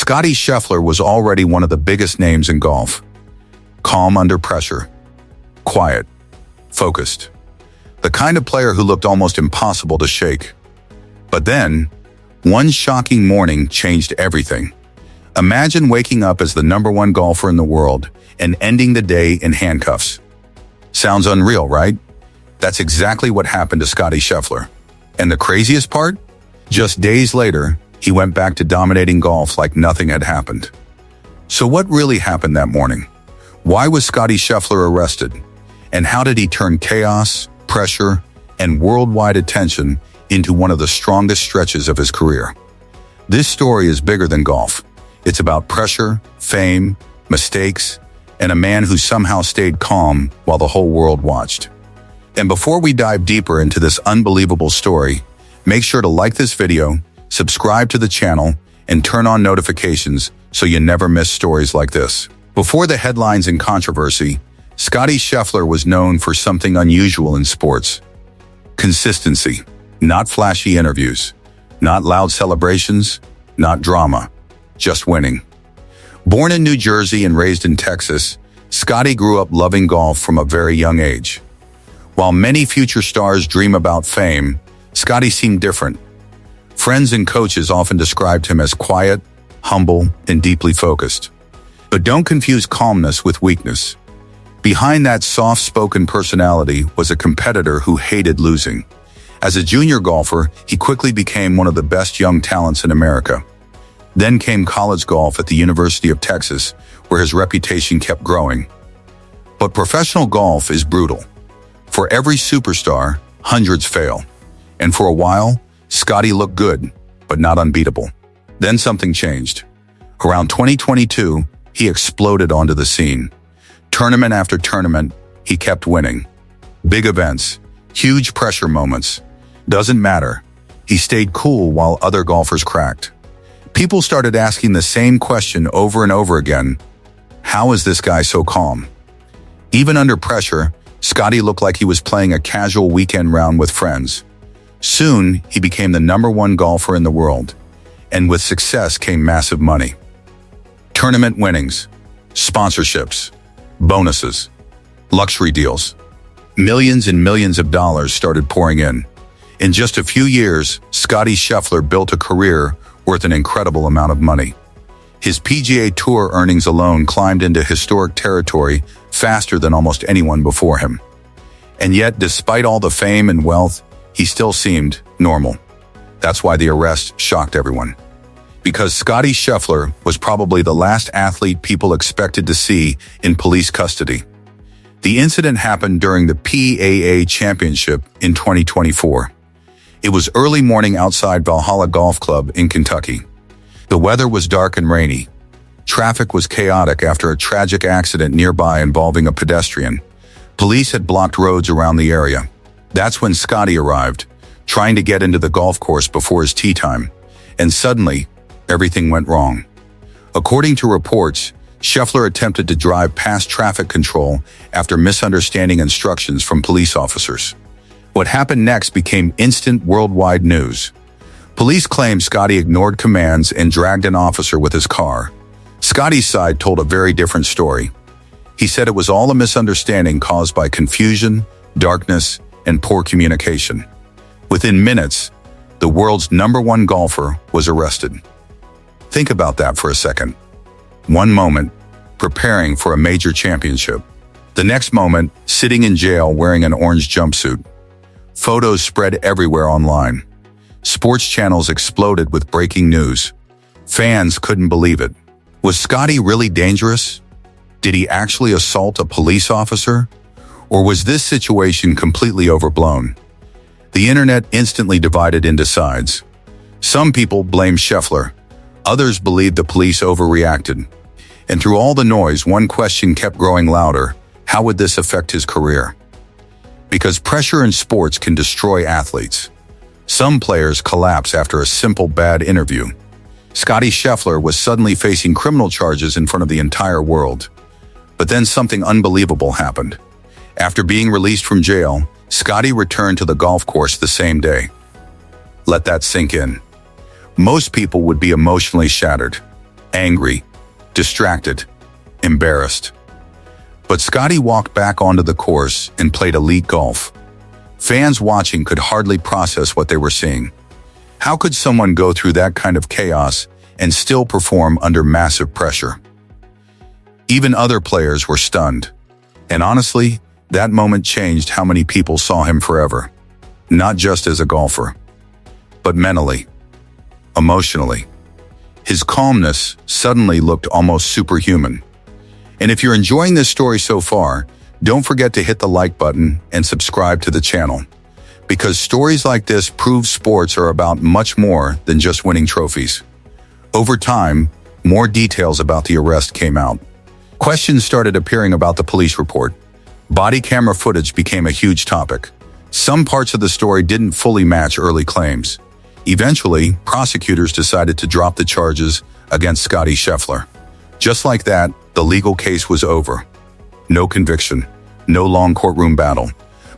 Scottie Scheffler was already one of the biggest names in golf. Calm under pressure. Quiet. Focused. The kind of player who looked almost impossible to shake. But then, one shocking morning changed everything. Imagine waking up as the #1 golfer in the world and ending the day in handcuffs. Sounds unreal, right? That's exactly what happened to Scottie Scheffler. And the craziest part? Just days later, he went back to dominating golf like nothing had happened. So what really happened that morning? Why was Scottie Scheffler arrested? And how did he turn chaos, pressure, and worldwide attention into one of the strongest stretches of his career? This story is bigger than golf. It's about pressure, fame, mistakes, and a man who somehow stayed calm while the whole world watched. And before we dive deeper into this unbelievable story, make sure to like this video, subscribe to the channel, and turn on notifications so you never miss stories like this. Before the headlines and controversy, Scottie Scheffler was known for something unusual in sports. Consistency. Not flashy interviews, not loud celebrations, not drama, just winning. Born in New Jersey and raised in Texas, Scottie grew up loving golf from a very young age. While many future stars dream about fame, Scottie seemed different. Friends and coaches often described him as quiet, humble, and deeply focused. But don't confuse calmness with weakness. Behind that soft-spoken personality was a competitor who hated losing. As a junior golfer, he quickly became one of the best young talents in America. Then came college golf at the University of Texas, where his reputation kept growing. But professional golf is brutal. For every superstar, hundreds fail. And for a while, Scottie looked good, but not unbeatable. Then something changed. Around 2022, he exploded onto the scene. Tournament after tournament, he kept winning. Big events, huge pressure moments. Doesn't matter. He stayed cool while other golfers cracked. People started asking the same question over and over again. How is this guy so calm? Even under pressure, Scottie looked like he was playing a casual weekend round with friends. Soon, he became the #1 golfer in the world. And with success came massive money. Tournament winnings, sponsorships, bonuses, luxury deals. Millions and millions of dollars started pouring in. In just a few years, Scottie Scheffler built a career worth an incredible amount of money. His PGA Tour earnings alone climbed into historic territory faster than almost anyone before him. And yet, despite all the fame and wealth, he still seemed normal. That's why the arrest shocked everyone. Because Scottie Scheffler was probably the last athlete people expected to see in police custody. The incident happened during the PGA Championship in 2024. It was early morning outside Valhalla Golf Club in Kentucky. The weather was dark and rainy. Traffic was chaotic after a tragic accident nearby involving a pedestrian. Police had blocked roads around the area. That's when Scottie arrived, trying to get into the golf course before his tee time. And suddenly, everything went wrong. According to reports, Scheffler attempted to drive past traffic control after misunderstanding instructions from police officers. What happened next became instant worldwide news. Police claimed Scottie ignored commands and dragged an officer with his car. Scottie's side told a very different story. He said it was all a misunderstanding caused by confusion, darkness, and poor communication. Within minutes, the world's #1 golfer was arrested. Think about that for a second. One moment, preparing for a major championship. The next moment, sitting in jail wearing an orange jumpsuit. Photos spread everywhere online. Sports channels exploded with breaking news. Fans couldn't believe it. Was Scottie really dangerous? Did he actually assault a police officer? Or was this situation completely overblown? The internet instantly divided into sides. Some people blamed Scheffler. Others believed the police overreacted. And through all the noise, one question kept growing louder. How would this affect his career? Because pressure in sports can destroy athletes. Some players collapse after a simple bad interview. Scottie Scheffler was suddenly facing criminal charges in front of the entire world. But then something unbelievable happened. After being released from jail, Scottie returned to the golf course the same day. Let that sink in. Most people would be emotionally shattered. angry, distracted, embarrassed. But Scottie walked back onto the course and played elite golf. Fans watching could hardly process what they were seeing. How could someone go through that kind of chaos and still perform under massive pressure? Even other players were stunned. And honestly, that moment changed how many people saw him forever. Not just as a golfer, but mentally, emotionally. His calmness suddenly looked almost superhuman. And if you're enjoying this story so far, don't forget to hit the like button and subscribe to the channel. Because stories like this prove sports are about much more than just winning trophies. Over time, more details about the arrest came out. Questions started appearing about the police report. Body camera footage became a huge topic. Some parts of the story didn't fully match early claims. Eventually, prosecutors decided to drop the charges against Scottie Scheffler. Just like that, the legal case was over. No conviction, no long courtroom battle.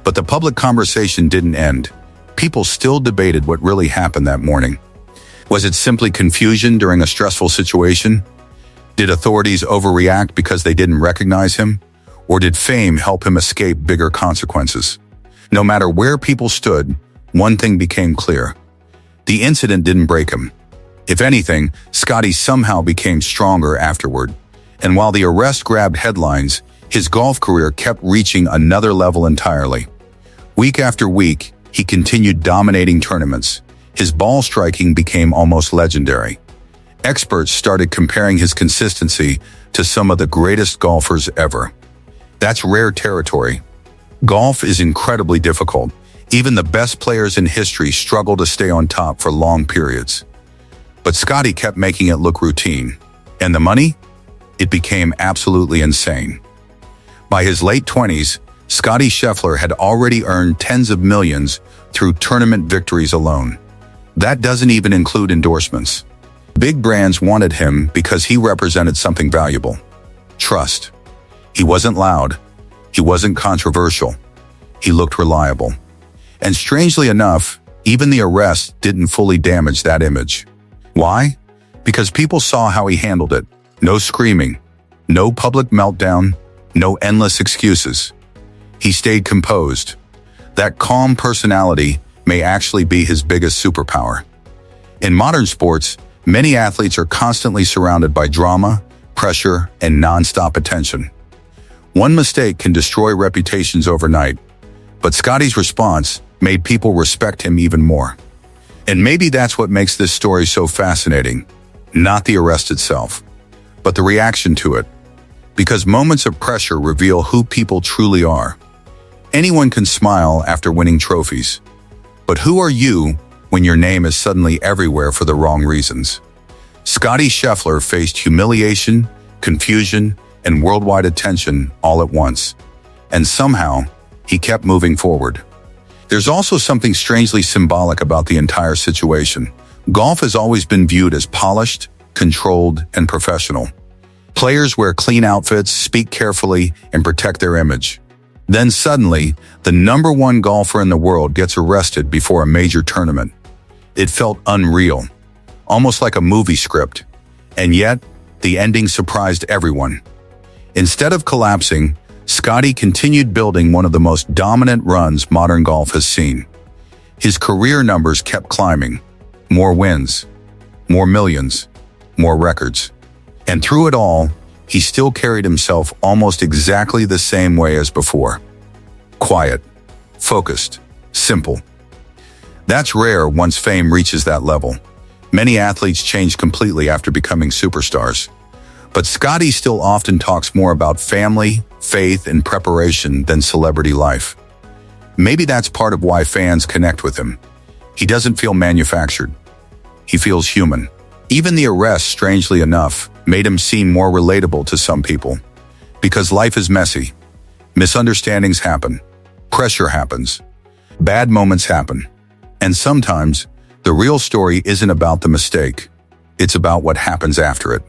But the public conversation didn't end. People still debated what really happened that morning. Was it simply confusion during a stressful situation? Did authorities overreact because they didn't recognize him? Or did fame help him escape bigger consequences? No matter where people stood, one thing became clear. The incident didn't break him. If anything, Scottie somehow became stronger afterward. And while the arrest grabbed headlines, his golf career kept reaching another level entirely. Week after week, he continued dominating tournaments. His ball striking became almost legendary. Experts started comparing his consistency to some of the greatest golfers ever. That's rare territory. Golf is incredibly difficult. Even the best players in history struggle to stay on top for long periods. But Scottie kept making it look routine. And the money? It became absolutely insane. By his late 20s, Scottie Scheffler had already earned tens of millions through tournament victories alone. That doesn't even include endorsements. Big brands wanted him because he represented something valuable. Trust. He wasn't loud. He wasn't controversial. He looked reliable. And strangely enough, even the arrest didn't fully damage that image. Why? Because people saw how he handled it. No screaming, no public meltdown, no endless excuses. He stayed composed. That calm personality may actually be his biggest superpower. In modern sports, many athletes are constantly surrounded by drama, pressure, and non-stop attention. One mistake can destroy reputations overnight, but Scottie's response made people respect him even more. And maybe that's what makes this story so fascinating. Not the arrest itself, but the reaction to it. Because moments of pressure reveal who people truly are. Anyone can smile after winning trophies. But who are you when your name is suddenly everywhere for the wrong reasons? Scottie Scheffler faced humiliation, confusion, and worldwide attention all at once. And somehow, he kept moving forward. There's also something strangely symbolic about the entire situation. Golf has always been viewed as polished, controlled, and professional. Players wear clean outfits, speak carefully, and protect their image. Then suddenly, the #1 golfer in the world gets arrested before a major tournament. It felt unreal, almost like a movie script. And yet, the ending surprised everyone. Instead of collapsing, Scottie continued building one of the most dominant runs modern golf has seen. His career numbers kept climbing. More wins, more millions, more records. And through it all, he still carried himself almost exactly the same way as before. Quiet, focused, simple. That's rare once fame reaches that level. Many athletes change completely after becoming superstars. But Scottie still often talks more about family, faith, and preparation than celebrity life. Maybe that's part of why fans connect with him. He doesn't feel manufactured. He feels human. Even the arrest, strangely enough, made him seem more relatable to some people. Because life is messy. Misunderstandings happen. Pressure happens. Bad moments happen. And sometimes, the real story isn't about the mistake. It's about what happens after it.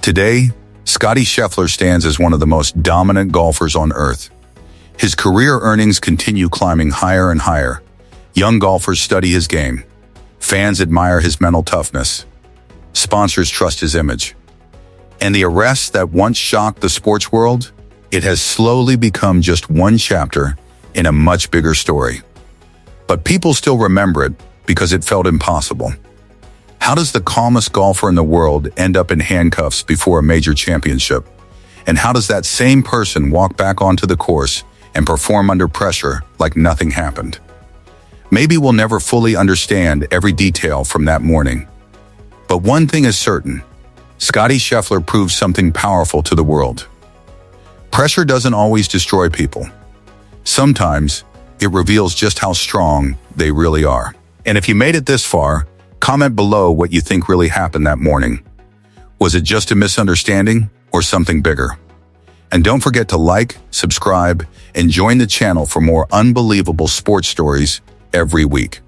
Today, Scottie Scheffler stands as one of the most dominant golfers on earth. His career earnings continue climbing higher and higher. Young golfers study his game. Fans admire his mental toughness. Sponsors trust his image. And the arrest that once shocked the sports world, it has slowly become just one chapter in a much bigger story. But people still remember it because it felt impossible. How does the calmest golfer in the world end up in handcuffs before a major championship? And how does that same person walk back onto the course and perform under pressure like nothing happened? Maybe we'll never fully understand every detail from that morning. But one thing is certain, Scottie Scheffler proved something powerful to the world. Pressure doesn't always destroy people. Sometimes, it reveals just how strong they really are. And if you made it this far, comment below what you think really happened that morning. Was it just a misunderstanding or something bigger? And don't forget to like, subscribe, and join the channel for more unbelievable sports stories every week.